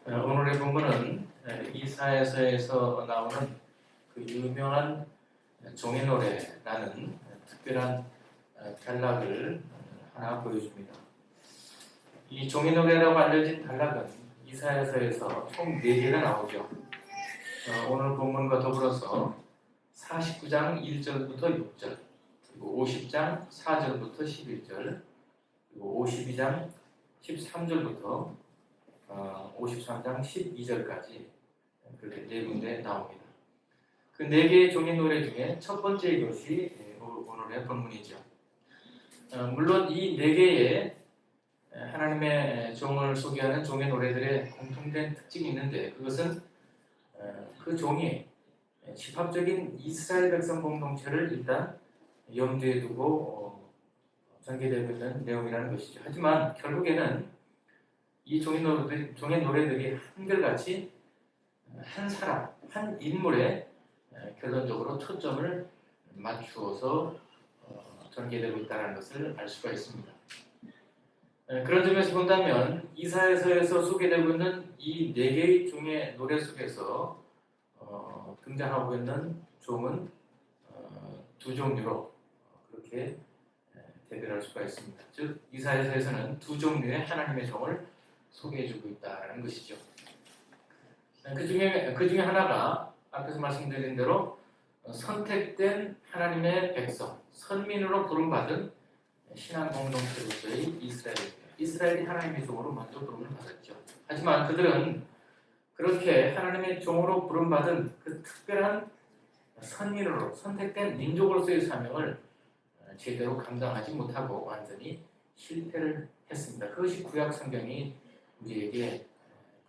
오늘의 본문은 이사야서에서 나오는 그 유명한 종의 노래라는 특별한 단락을 하나 보여줍니다. 이 종의 노래라고 알려진 단락은 이사야서에서 총 4개가 나오죠. 오늘 본문과 더불어서 49장 1절부터 6절, 그리고 50장 4절부터 11절, 그리고 52장 13절부터 53장 12절까지 그렇게 4군데 나옵니다. 그 4개의 종의 노래 중에 첫 번째 것이 오늘의 본문이죠. 물론 이 4개의 하나님의 종을 소개하는 종의 노래들의 공통된 특징이 있는데, 그것은 그 종이 집합적인 이스라엘 백성 공동체를 일단 염두에 두고 전개되고 있는 내용이라는 것이죠. 하지만 결국에는 이 종의 노래들이 한결같이 한 사람, 한 인물에 결론적으로 초점을 맞추어서 전개되고 있다는 것을 알 수가 있습니다. 그런 점에서 본다면 이사야서에서 소개되고 있는 이 4개의 종의 노래 속에서 등장하고 있는 종은 두 종류로 그렇게 대별할 수가 있습니다. 즉 이사야서에서는 두 종류의 하나님의 종을 소개해주고 있다는 것이죠. 그 중에 하나가 앞에서 말씀드린 대로 선택된 하나님의 백성, 선민으로 부름받은 신앙 공동체로서의 이스라엘이 하나님의 종으로 먼저 부름을 받았죠. 하지만 그들은 그렇게 하나님의 종으로 부름받은 그 특별한 선민으로 선택된 민족으로서의 사명을 제대로 감당하지 못하고 완전히 실패를 했습니다. 그것이 구약 성경이 우리에게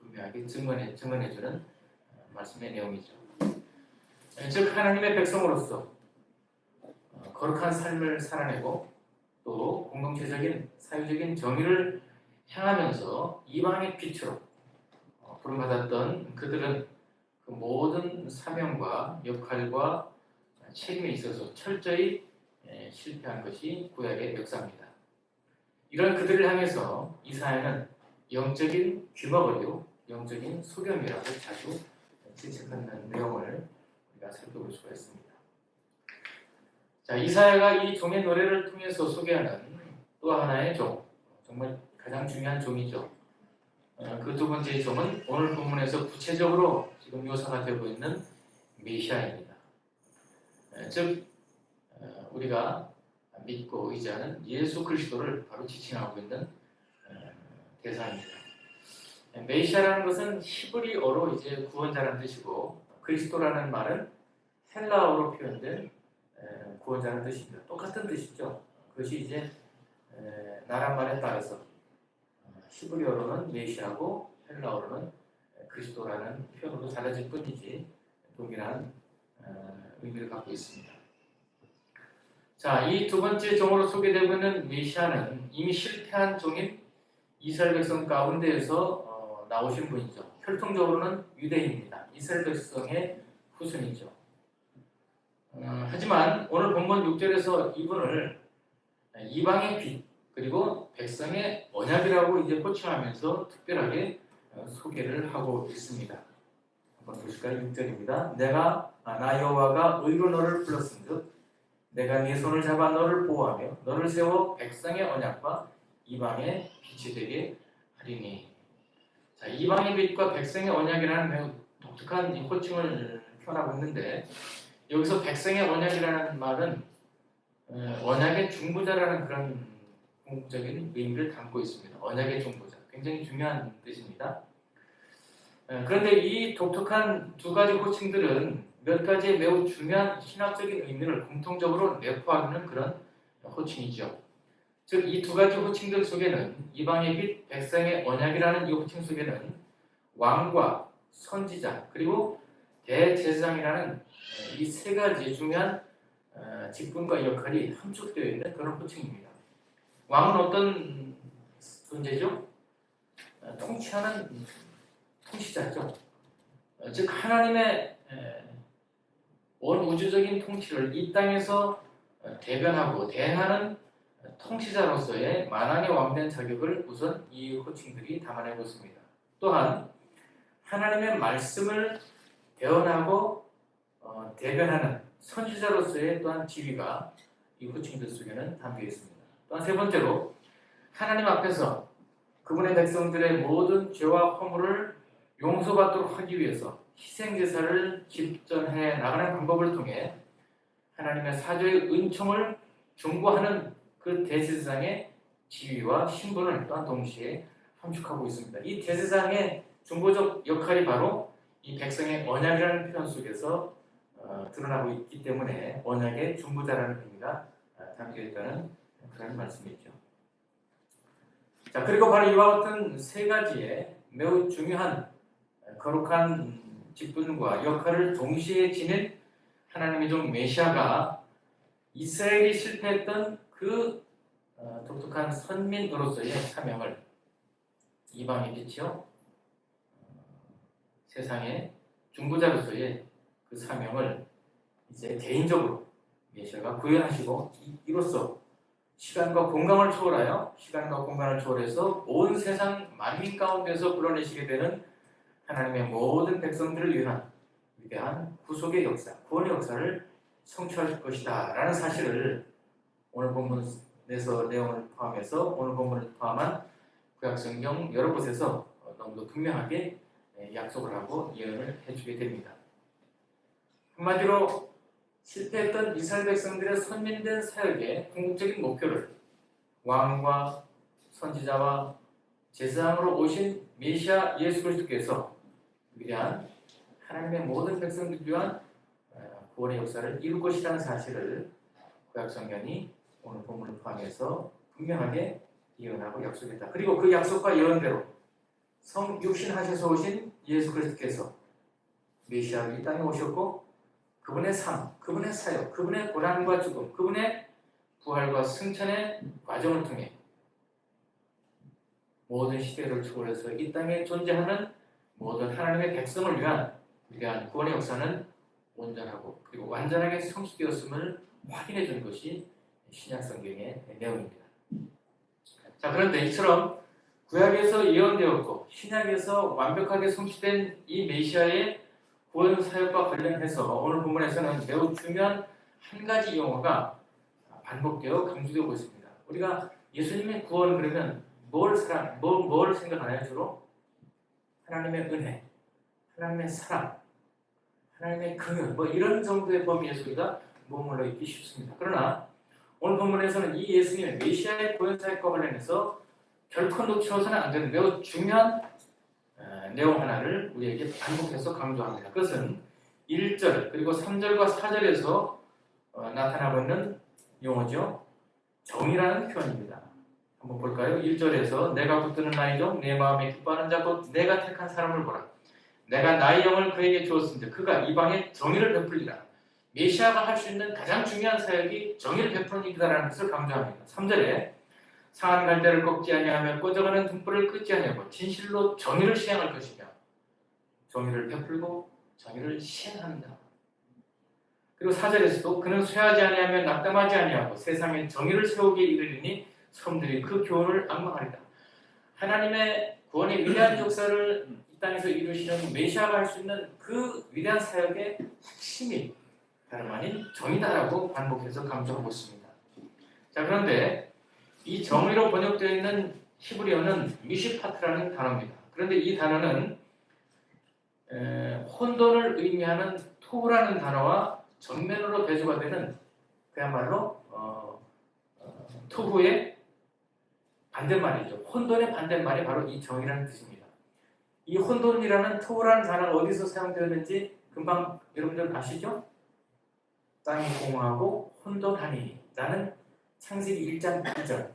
분명하게 증언해주는 말씀의 내용이죠. 즉 하나님의 백성으로서 거룩한 삶을 살아내고 또 공동체적인 사회적인 정의를 향하면서 이방의 빛으로 부름받았던 그들은 그 모든 사명과 역할과 책임에 있어서 철저히 실패한 것이 구약의 역사입니다. 이런 그들을 향해서 이사야는 영적인 귀머거리요, 영적인 소경이라고 자주 지칭하는 내용을 우리가 살펴볼 수가 있습니다. 자, 이사야가 이 종의 노래를 통해서 소개하는 또 하나의 종, 정말 가장 중요한 종이죠. 그 두 번째 종은 오늘 본문에서 구체적으로 지금 묘사가 되고 있는 메시아입니다. 즉 우리가 믿고 의지하는 예수 그리스도를 바로 지칭하고 있는 대상입니다. 메시아라는 것은 히브리어로 이제 구원자라는 뜻이고, 그리스도라는 말은 헬라어로 표현된 구원자라는 뜻입니다. 똑같은 뜻이죠. 그것이 이제 나라말에 따라서 히브리어로는 메시아고 헬라어로는 그리스도라는 표현으로 달라질 뿐이지 동일한 의미를 갖고 있습니다. 자, 이 두 번째 종으로 소개되고 있는 메시아는 이미 실패한 종인 이스라엘 백성 가운데에서 나오신 분이죠. 혈통적으로는 유대인입니다. 이스라엘 백성의 후손이죠. 하지만 오늘 본문 6절에서 이분을 이방의 빛 그리고 백성의 언약이라고 이제 호칭하면서 특별하게 소개를 하고 있습니다. 한번 보실까요? 6절입니다. 나 여호와가 의로 너를 불렀은즉 내가 네 손을 잡아 너를 보호하며 너를 세워 백성의 언약과 이방의 빛이 되게 하리니. 자, 이방의 빛과 백성의 언약이라는 매우 독특한 호칭을 표현하고 있는데, 여기서 백성의 언약이라는 말은 언약의 중보자라는 그런 궁극적인 의미를 담고 있습니다. 언약의 중보자, 굉장히 중요한 뜻입니다. 그런데 이 독특한 두 가지 호칭들은 몇 가지의 매우 중요한 신학적인 의미를 공통적으로 내포하는 그런 호칭이죠. 즉 이 두 가지 호칭들 속에는 이방의 빛, 백성의 언약이라는 이 호칭 속에는 왕과 선지자 그리고 대제사장이라는 이 세 가지 중요한 직분과 역할이 함축되어 있는 그런 호칭입니다. 왕은 어떤 존재죠? 통치하는 통치자죠. 즉 하나님의 온 우주적인 통치를 이 땅에서 대변하고 대행하는 통치자로서의 만왕의 왕된 자격을 우선 이 호칭들이 담아내고 있습니다. 또한 하나님의 말씀을 대언하고 대변하는 선지자로서의 또한 지위가 이 호칭들 속에는 담겨 있습니다. 또한 세 번째로 하나님 앞에서 그분의 백성들의 모든 죄와 허물을 용서받도록 하기 위해서 희생제사를 집전해 나가는 방법을 통해 하나님의 사죄의 은총을 중보하는 그 대제사장의 지위와 신분을 또한 동시에 함축하고 있습니다. 이 대제사장의 중보적 역할이 바로 이 백성의 언약이라는 표현 속에서 드러나고 있기 때문에 언약의 중보자라는 의미가 담겨 있다는 그런 말씀이죠. 자, 그리고 바로 이와 같은 세 가지의 매우 중요한 거룩한 직분과 역할을 동시에 지닌 하나님의 종 메시아가 이스라엘이 실패했던 그 독특한 선민으로서의 사명을 이방의 빛이요 세상의 중보자로서의 그 사명을 이제 개인적으로 메시아가 구현하시고 이로써 시간과 공간을 초월해서 온 세상 만민 가운데서 불러내시게 되는 하나님의 모든 백성들을 위한 위대한 구속의 역사, 구원의 역사를 성취할 것이다 라는 사실을 오늘 본문에서 내용을 포함해서 오늘 본문을 포함한 구약성경 여러 곳에서 너무도 분명하게 약속을 하고 예언을 해주게 됩니다. 한마디로 실패했던 이스라엘 백성들의 선민된 사역의 궁극적인 목표를 왕과 선지자와 제사장으로 오신 메시아 예수 그리스도께서 위대한 하나님의 모든 백성들을 위한 구원의 역사를 이룰 것이라는 사실을 구약성경이 오늘 본문을 포함해서 분명하게 예언하고 약속했다. 그리고 그 약속과 예언대로 성육신하셔서 오신 예수 그리스도께서 메시아로 이 땅에 오셨고 그분의 삶, 그분의 사역, 그분의 고난과 죽음, 그분의 부활과 승천의 과정을 통해 모든 시대를 초월해서 이 땅에 존재하는 모든 하나님의 백성을 위한 위대한 구원의 역사는 온전하고 그리고 완전하게 성취되었음을 확인해 준 것이 신약성경의 내용입니다. 자, 그런데 이처럼 구약에서 예언되었고 신약에서 완벽하게 성취된 이 메시아의 구원 사역과 관련해서 오늘 본문에서는 매우 중요한 한 가지 용어가 반복되어 강조되고 있습니다. 우리가 예수님의 구원 그러면 뭘 생각하나요? 주로 하나님의 은혜, 하나님의 사랑, 하나님의 긍휼 뭐 이런 정도의 범위에서 우리가 머물러 있기 쉽습니다. 그러나 오늘 본문에서는 이 예수님의 메시아의 구원 사역과 관련해서 결코 놓쳐서는 안 되는 매우 중요한 내용 하나를 우리에게 반복해서 강조합니다. 그것은 1절 그리고 3절과 4절에서 나타나고 있는 용어죠. 정이라는 표현입니다. 한번 볼까요? 1절에서 내가 붙드는 나의 종 내 마음에 기뻐하는 자 곧 내가 택한 사람을 보라. 내가 나의 영을 그에게 주었은즉 그가 이방에 정의를 베풀리라. 메시아가 할 수 있는 가장 중요한 사역이 정의를 베푸는 일이라는 것을 강조합니다. 3절에 상한 갈대를 꺾지 아니하며 꺼져가는 등불을 끄지 아니하고 진실로 정의를 시행할 것이며 정의를 베풀고 정의를 시행한다. 그리고 4절에서도 그는 쇠하지 아니하며 낙담하지 아니하고 세상에 정의를 세우게 이르리니 사람들이 그 교훈을 앙망하리다. 하나님의 구원의 위대한 역사를 이 땅에서 이루시는 메시아가 할 수 있는 그 위대한 사역의 핵심이 다름 아닌 정의다라고 반복해서 강조하고 있습니다. 자, 그런데 이 정의로 번역되어 있는 히브리어는 미시파트라는 단어입니다. 그런데 이 단어는 혼돈을 의미하는 토라는 단어와 정면으로 대조가 되는 그야말로 토후의 반대말이죠. 혼돈의 반대말이 바로 이 정의라는 뜻입니다. 이 혼돈이라는 토라는 단어가 어디서 사용되었는지 금방 여러분들 아시죠? 땅이 공허하고 혼돈하니 라는 창세기 1장 1절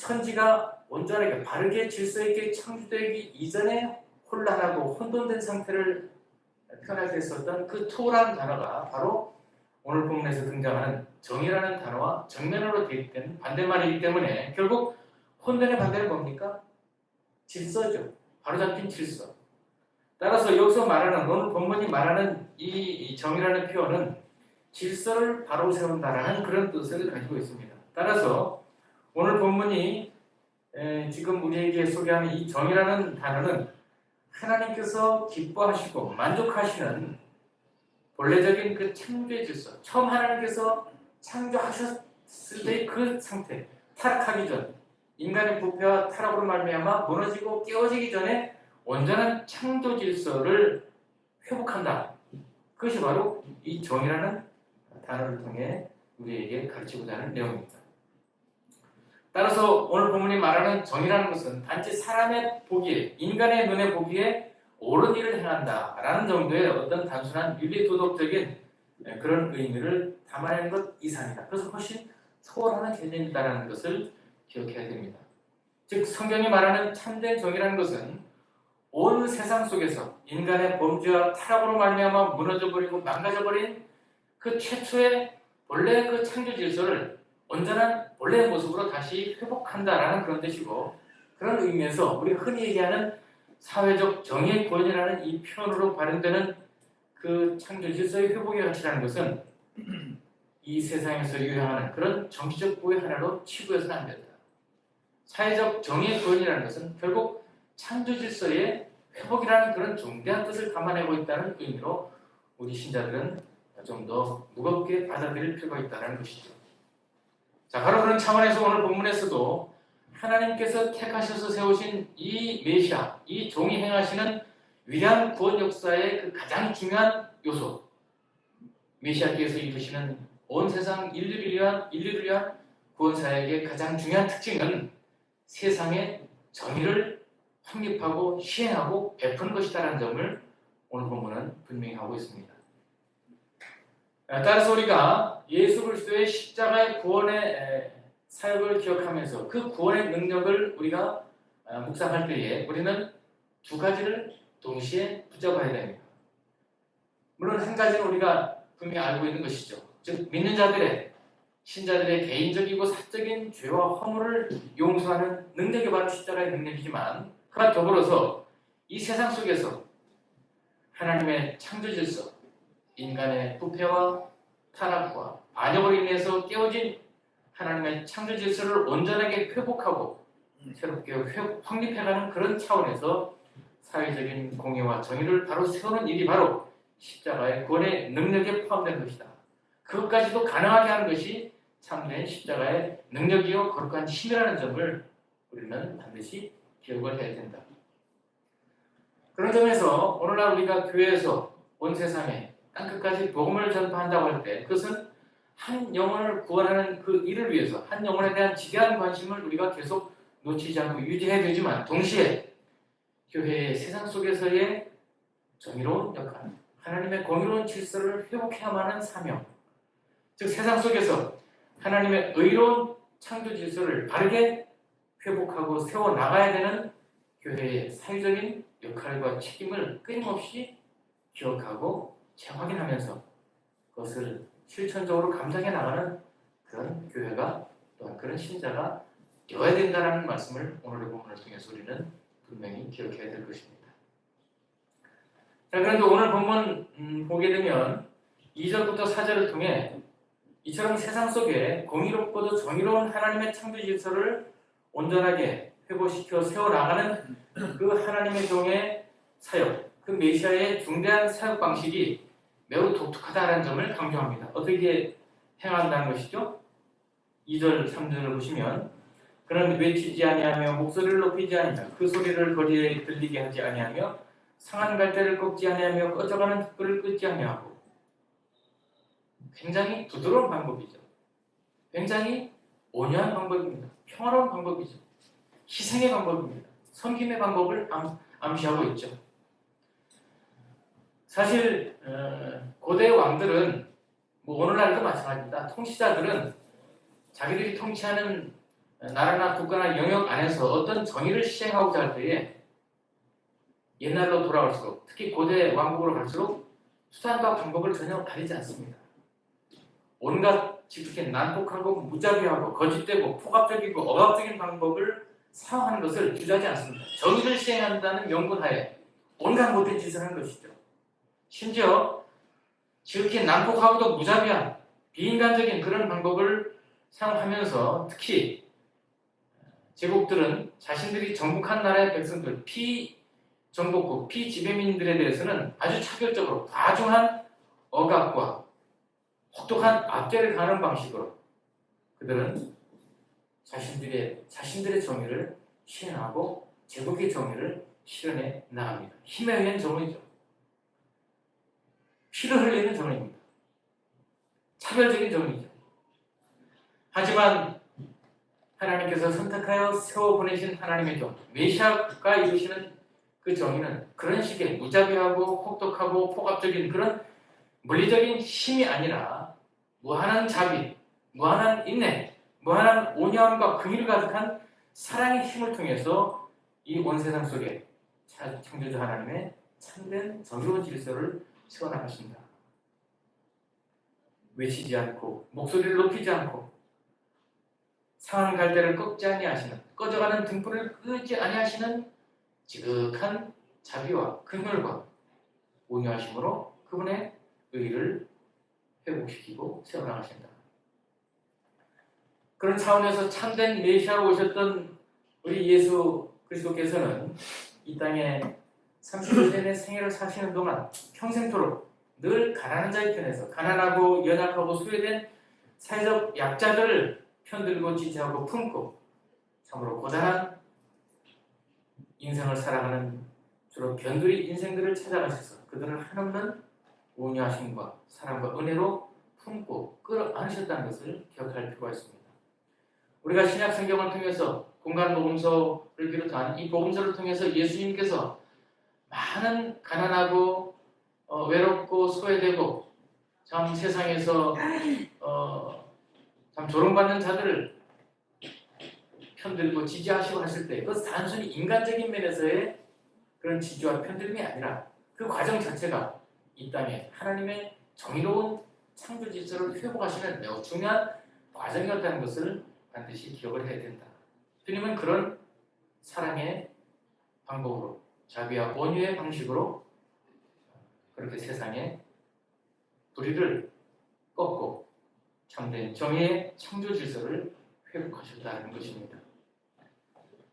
천지가 온전하게 바르게 질서 있게 창조되기 이전에 혼란하고 혼돈된 상태를 표현할 때 썼던 그 토라는 단어가 바로 오늘 본문에서 등장하는 정의라는 단어와 정면으로 대입된 반대말이기 때문에 결국 혼돈의 반대는 뭡니까? 질서죠. 바로잡힌 질서. 따라서 여기서 말하는 오늘 본문이 말하는 이 정의라는 표현은 질서를 바로 세운다라는 그런 뜻을 가지고 있습니다. 따라서 오늘 본문이 지금 우리에게 소개하는 이 정의라는 단어는 하나님께서 기뻐하시고 만족하시는 본래적인 그 창조의 질서, 처음 하나님께서 창조하셨을 때의 그 상태, 타락하기 전, 인간의 부패와 타락으로 말미암아 무너지고 깨어지기 전에 온전한 창조 질서를 회복한다. 그것이 바로 이 정의라는 단어를 통해 우리에게 가르치고자 하는 내용입니다. 따라서 오늘 본문이 말하는 정의라는 것은 단지 사람의 보기에, 인간의 눈에 보기에 옳은 일을 행한다라는 정도의 어떤 단순한 윤리도덕적인 그런 의미를 담아내는 것 이상이다. 그래서 훨씬 초월하는 개념이다라는 것을 기억해야 됩니다. 즉 성경이 말하는 참된 정의라는 것은 온 세상 속에서 인간의 범죄와 타락으로 말미암아 무너져버리고 망가져버린 그 최초의 본래 그 창조 질서를 온전한 본래의 모습으로 다시 회복한다라는 그런 뜻이고, 그런 의미에서 우리가 흔히 얘기하는 사회적 정의의 구원이라는 이 표현으로 발현되는 그 창조 질서의 회복의 가치라는 것은 이 세상에서 유행하는 그런 정치적 구의 하나로 치부해서는 안 된다. 사회적 정의의 구원이라는 것은 결국 창조 질서의 회복이라는 그런 중대한 뜻을 담아내고 있다는 의미로 우리 신자들은 좀 더 무겁게 받아들일 필요가 있다는 것이죠. 자, 바로 그런 차원에서 오늘 본문에서도 하나님께서 택하셔서 세우신 이 메시아, 이 종이 행하시는 위대한 구원 역사의 그 가장 중요한 요소, 메시아께서 이루시는 온 세상 인류를 위한 구원 사역의 가장 중요한 특징은 세상의 정의를 확립하고 시행하고 베푸는 것이다라는 점을 오늘 본문은 분명히 하고 있습니다. 따라서 우리가 예수 그리스도의 십자가의 구원의 사역을 기억하면서 그 구원의 능력을 우리가 묵상할 때에 우리는 두 가지를 동시에 붙잡아야 됩니다. 물론 한 가지는 우리가 분명히 알고 있는 것이죠. 즉 믿는 자들의, 신자들의 개인적이고 사적인 죄와 허물을 용서하는 능력이 바로 십자가의 능력이지만, 그와 더불어서 이 세상 속에서 하나님의 창조 질서, 인간의 부패와 타락과 반역으로 인해서 깨어진 하나님의 창조 질서를 온전하게 회복하고 새롭게 확립해가는 그런 차원에서 사회적인 공의와 정의를 바로 세우는 일이 바로 십자가의 구원의 능력에 포함된 것이다. 그것까지도 가능하게 하는 것이 참된 십자가의 능력이요 거룩한 힘이라는 점을 우리는 반드시 기억을 해야 된다. 그런 점에서 오늘날 우리가 교회에서 온 세상에 땅끝까지 복음을 전파한다고 할 때 그것은 한 영혼을 구원하는 그 일을 위해서 한 영혼에 대한 지대한 관심을 우리가 계속 놓치지 않고 유지해야 되지만, 동시에 교회의 세상 속에서의 정의로운 역할, 하나님의 공의로운 질서를 회복해야만 하는 사명, 즉 세상 속에서 하나님의 의로운 창조 질서를 바르게 회복하고 세워나가야 되는 교회의 사회적인 역할과 책임을 끊임없이 기억하고 재확인하면서 그것을 실천적으로 감당해 나가는 그런 교회가, 또한 그런 신자가 되어야 된다는 말씀을 오늘의 본문을 통해서 우리는 분명히 기억해야 될 것입니다. 자, 그런데 오늘 본문 보게 되면 2절부터 4절을 통해 이처럼 세상 속에 공의롭고도 정의로운 하나님의 창조 질서를 온전하게 회복시켜 세워나가는 그 하나님의 종의 사역, 그 메시아의 중대한 사역 방식이 매우 독특하다는 점을 강조합니다. 어떻게 행한다는 것이죠? 2절, 3절을 보시면 그는 외치지 아니하며 목소리를 높이지 아니하며 그 소리를 거리에 들리게 하지 아니하며 상한 갈대를 꺾지 아니하며 꺼져가는 횃불을 끄지 아니하고. 굉장히 부드러운 방법이죠. 굉장히 온유한 방법입니다. 평화로운 방법이죠. 희생의 방법입니다. 섬김의 방법을 암시하고 있죠. 사실 고대 왕들은 오늘날도 마찬가지입니다. 통치자들은 자기들이 통치하는 나라나 국가나 영역 안에서 어떤 정의를 시행하고자 할 때에 옛날로 돌아갈수록, 특히 고대 왕국으로 갈수록 수단과 방법을 전혀 가리지 않습니다. 온갖 지극히 난폭하고 무자비하고 거짓되고 폭압적이고 억압적인 방법을 사용하는 것을 주저하지 않습니다. 정의를 시행한다는 명분하에 온갖 못된 짓을 하는 것이죠. 심지어 지극히 난폭하고도 무자비한 비인간적인 그런 방법을 사용하면서 특히 제국들은 자신들이 정복한 나라의 백성들, 피정복국, 피지배민들에 대해서는 아주 차별적으로 과중한 억압과 혹독한 압제를 가하는 방식으로 그들은 자신들의 정의를 실현하고 제국의 정의를 실현해 나갑니다. 힘에 의한 정의죠. 피를 흘리는 정의입니다. 차별적인 정의죠. 하지만 하나님께서 선택하여 세워보내신 하나님의 종 메시아가 이루시는 그 정의는 그런 식의 무자비하고 혹독하고 폭압적인 그런 물리적인 힘이 아니라 무한한 자비, 무한한 인내, 무한한 온유함과 긍휼이 가득한 사랑의 힘을 통해서 이 온 세상 속에 창조주 하나님의 참된 정의로운 질서를 세워나가신다. 외치지 않고 목소리를 높이지 않고 상한 갈대를 꺾지 아니하시는 꺼져가는 등불을 끄지 아니하시는 지극한 자비와 긍휼과 온유하심으로 그분의 의를 회복시키고 세워나가신다. 그런 차원에서 참된 메시아로 오셨던 우리 예수 그리스도께서는 이 땅에 30년의 생애를 사시는 동안 평생토록 늘 가난한 자의 편에서 가난하고 연약하고 소외된 사회적 약자들을 편들고 지지하고 품고 참으로 고단한 인생을 살아가는 주로 변두리 인생들을 찾아가셔서 그들을 한없는 온유하심과 사랑과 은혜로 품고 끌어안으셨다는 것을 기억할 필요가 있습니다. 우리가 신약 성경을 통해서 공간 복음서를 비롯한 이 복음서를 통해서 예수님께서 많은 가난하고 외롭고 소외되고 참 세상에서 참 조롱받는 자들을 편들고 지지하시고 하실 때 그것은 단순히 인간적인 면에서의 그런 지지와 편들림이 아니라 그 과정 자체가 이 땅에 하나님의 정의로운 창조 질서를 회복하시는 매우 중요한 과정이었다는 것을 반드시 기억을 해야 된다. 주님은 그런 사랑의 방법으로 자비와 온유의 방식으로 그렇게 세상에 불의를 꺾고 참된 정의의 창조 질서를 회복하셨다는 것입니다.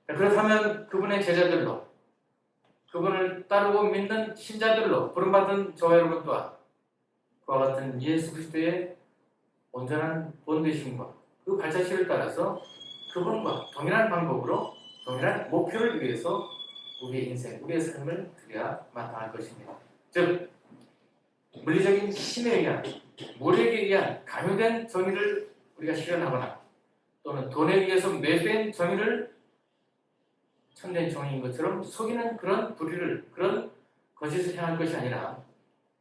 그렇다면 그분의 제자들로 그분을 따르고 믿는 신자들로 부름받은 저와 여러분 또한 그와 같은 예수 그리스도의 온전한 본되심과 그 발자취를 따라서 그분과 동일한 방법으로 동일한 목표를 위해서 우리의 인생, 우리의 삶을 드려야 마땅할 것입니다. 즉 물리적인 힘에 의한 모략에 의한 강요된 정의를 우리가 실현하거나 또는 돈에 의해서 매수된 정의를 참된 정의인 것처럼 속이는 그런 불의를 그런 거짓을 향할 것이 아니라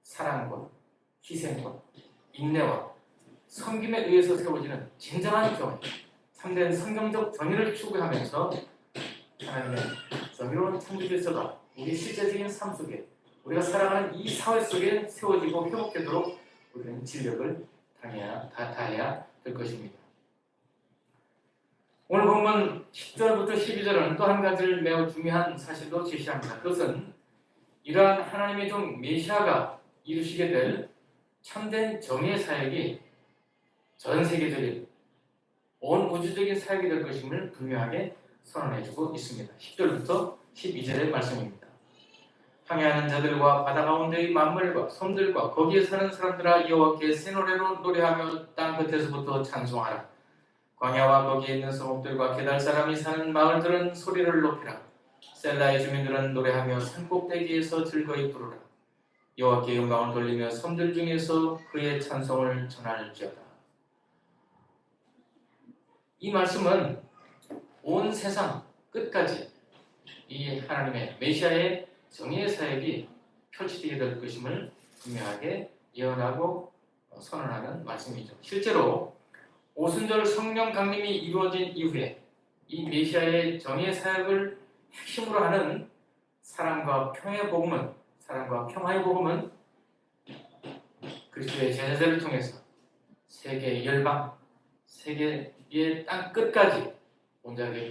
사랑과 희생과 인내와 섬김에 의해서 세워지는 진정한 정의, 참된 성경적 정의를 추구하면서 하나님의 정의로운 창조 질서가 우리 실제적인 삶 속에 우리가 살아가는 이 사회 속에 세워지고 회복되도록 우리는 진력을 다해야 될 것입니다. 오늘 본문 10절부터 12절은 또 한 가지를 매우 중요한 사실로 제시합니다. 그것은 이러한 하나님의 종 메시아가 이루시게 될 참된 정의의 사역이 전 세계적인 온 우주적인 사역이 될 것임을 분명하게 선언해주고 있습니다. 10절부터 12절의 말씀입니다. 항해하는 자들과 바다 가운데의 만물과 섬들과 거기에 사는 사람들아 여호와께 새 노래로 노래하며 땅 끝에서부터 찬송하라. 광야와 거기에 있는 성읍들과 게달 사람이 사는 마을들은 소리를 높이라. 셀라의 주민들은 노래하며 산꼭대기에서 즐거이 부르라. 여호와께 영광을 돌리며 섬들 중에서 그의 찬송을 전할지어다. 이 말씀은 온 세상 끝까지 이 하나님의 메시아의 정의의 사역이 펼치게 될 것임을 분명하게 예언하고 선언하는 말씀이죠. 실제로 오순절 성령 강림이 이루어진 이후에 이 메시아의 정의의 사역을 핵심으로 하는 사랑과 평화의 복음은 그리스도의 제자들을 통해서 세계 열방, 세계의 땅 끝까지 온전하게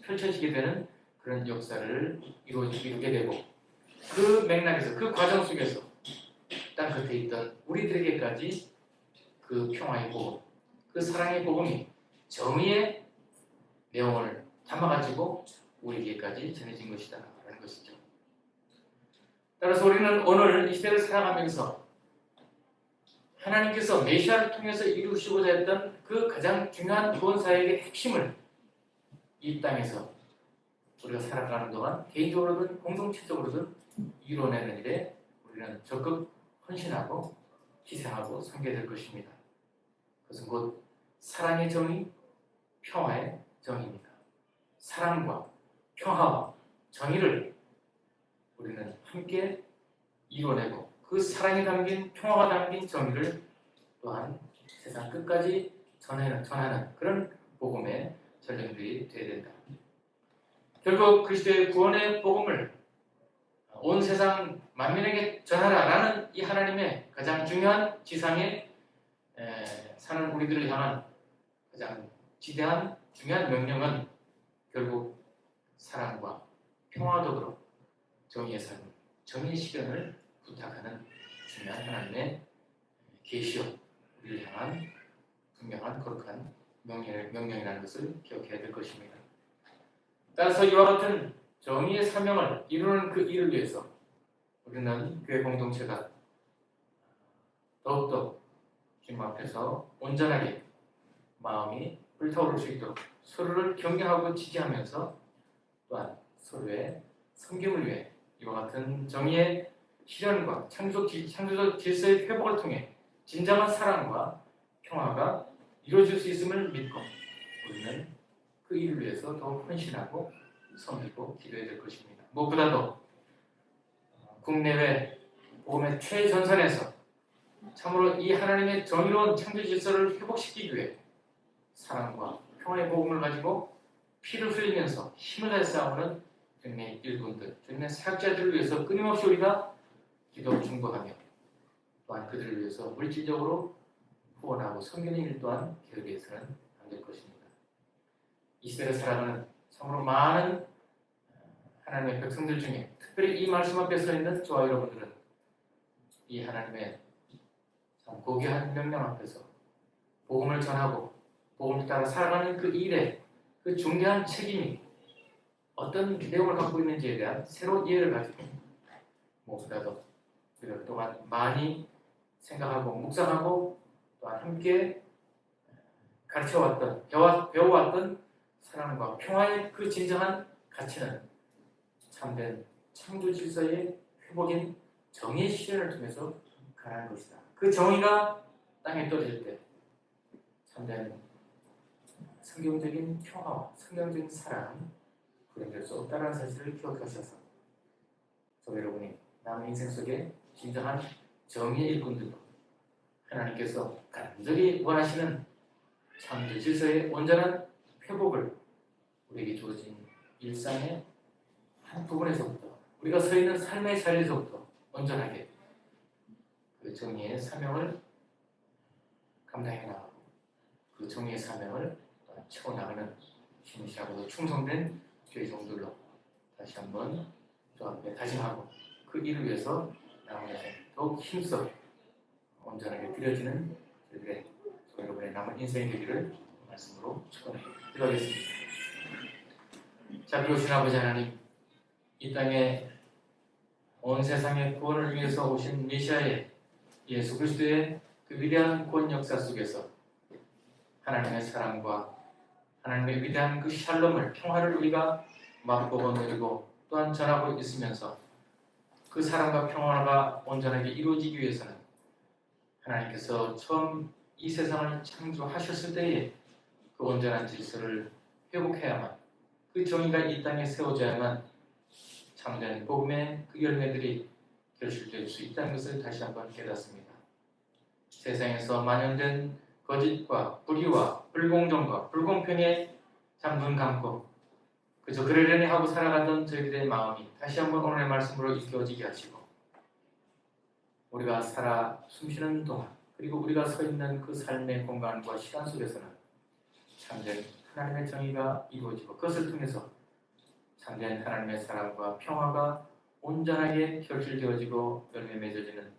펼쳐지게 되는 그런 역사를 이루게 되고 그 맥락에서 그 과정 속에서 땅 끝에 있던 우리들에게까지 그 평화의 복음, 그 사랑의 복음이 정의의 내용을 담아가지고 우리에게까지 전해진 것이다 라는 것이죠. 따라서 우리는 오늘 이 시대를 살아가면서 하나님께서 메시아를 통해서 이루시고자 했던 그 가장 중요한 구원 사역의 핵심을 이 땅에서 우리가 살아가는 동안 개인적으로든 공동체적으로든 이뤄내는 일에 우리는 적극 헌신하고 희생하고 섬겨야 될 것입니다. 그것은 곧 사랑의 정의, 평화의 정의입니다. 사랑과 평화와 정의를 우리는 함께 이뤄내고 그 사랑이 담긴 평화가 담긴 정의를 또한 세상 끝까지 전하는 그런 복음의 전령들이 되어야 된다. 결국 그리스도의 구원의 복음을 온 세상 만민에게 전하라라는 이 하나님의 가장 중요한 지상에 사는 우리들을 향한 가장 지대한 중요한 명령은 결국 사랑과 평화적으로 정의의 삶, 정의의 실현을 부탁하는 중요한 하나님의 계시요 우리를 향한 분명한 거룩한 명령이라는 것을 기억해야 될 것입니다. 따라서 이와 같은 정의의 사명을 이루는 그 일을 위해서 우리는 교회 공동체가 더욱더 주님 앞에서 온전하게 마음이 불타오를 수 있도록 서로를 격려하고 지지하면서 또한 서로의 섬김을 위해 이와 같은 정의의 실현과 창조적 질서의 회복을 통해 진정한 사랑과 평화가 이루어질 수 있음을 믿고 우리는 그 일을 위해서 더욱 헌신하고 섬기고 기도해야 될 것입니다. 무엇보다도 국내외 복음의 최전선에서 참으로 이 하나님의 정의로운 창조 질서를 회복시키기 위해 사랑과 평화의 복음을 가지고 피를 흘리면서 힘을 다해 싸우는 주님의 일꾼들, 주님의 사역자들을 위해서 끊임없이 우리가 기도 중보하며 또한 그들을 위해서 물질적으로 후원하고 섬기는 일 또한 게으르해서는 안 될 것입니다. 이 시대를 살아가는 참으로 많은 하나님의 백성들 중에 특별히 이 말씀 앞에 서 있는 저와 여러분들은 이 하나님의 참 고귀한 명령 앞에서 복음을 전하고 복음을 따라 살아가는 그 일에 그 중대한 책임이 어떤 내용을 갖고 있는지에 대한 새로운 이해를 가지고 무엇보다도 우리가 또한 많이 생각하고 묵상하고 또한 함께 가르쳐왔던 배워왔던 사랑과 평화의 그 진정한 가치는 참된 창조 질서의 회복인 정의의 실현을 통해서 가능한 것이다. 그 정의가 땅에 떨어질 때 참된 성경적인 평화와 성경적인 사랑 그런 수 없다는 사실을 기억하셔서 저 여러분이 남은 인생 속에 진정한 정의의 일꾼들로 하나님께서 간절히 원하시는 창조 질서의 온전한 회복을 우리에게 주어진 일상의 한 부분에서부터 우리가 서 있는 삶의 자리에서부터 온전하게 그 정의의 사명을 감당해 나가고 그 정의의 사명을 채워나가는 신실하고 충성된 교회 종들로 다시 한번 주 앞에 다짐하고 그 일을 위해서 남은 인생 더욱 힘써 온전하게 드려지는 저희들의 여러분의 남은 인생이 되기를 말씀으로 축원하겠습니다. 자, 그러신 아버지 하나님, 이 땅에 온 세상의 구원을 위해서 오신 메시아의 예수 그리스도의 그 위대한 구원 역사 속에서 하나님의 사랑과 하나님의 위대한 그 샬롬을 평화를 우리가 맛보고 누리고 또한 전하고 있으면서 그 사랑과 평화가 온전하게 이루어지기 위해서는 하나님께서 처음 이 세상을 창조하셨을 때에 그 온전한 질서를 회복해야만 그 정의가 이 땅에 세워져야만 참된 복음의 그 열매들이 결실될 수 있다는 것을 다시 한번 깨닫습니다. 세상에서 만연된 거짓과 불의와 불공정과 불공평에 잠눈 감고 그저 그러려니 하고 살아가던 저희들의 마음이 다시 한번 오늘의 말씀으로 일깨워지게 하시고 우리가 살아 숨쉬는 동안 그리고 우리가 서 있는 그 삶의 공간과 시간 속에서는 참된 하나님의 정의가 이루어지고 그것을 통해서 참된 하나님의 사랑과 평화가 온전하게 결실되어지고 열매 맺어지는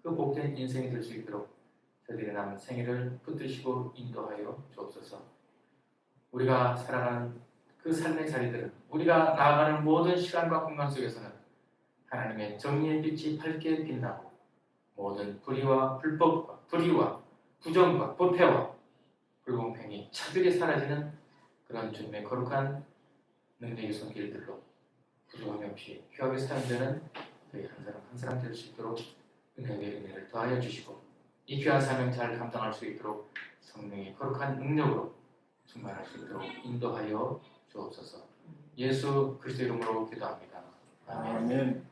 그 복된 인생이 될 수 있도록 저희들의 남은 생애를 붙드시고 인도하여 주옵소서. 우리가 살아가는 그 삶의 자리들은 우리가 나아가는 모든 시간과 공간 속에서는 하나님의 정의의 빛이 밝게 빛나고 모든 불의와 불법과 불의와 부정과 부패와 불공평이 차별이 사라지는 그런 주님의 거룩한 능력의 손길들로 부족함이 없이 휴하게 사용되는 저희 한 사람 한 사람 될 수 있도록 은혜를 더하여 주시고 이 귀한 사명 잘 감당할 수 있도록 성령의 거룩한 능력으로 충만할 수 있도록 인도하여 주옵소서. 예수 그리스도 이름으로 기도합니다. 아멘. 아멘.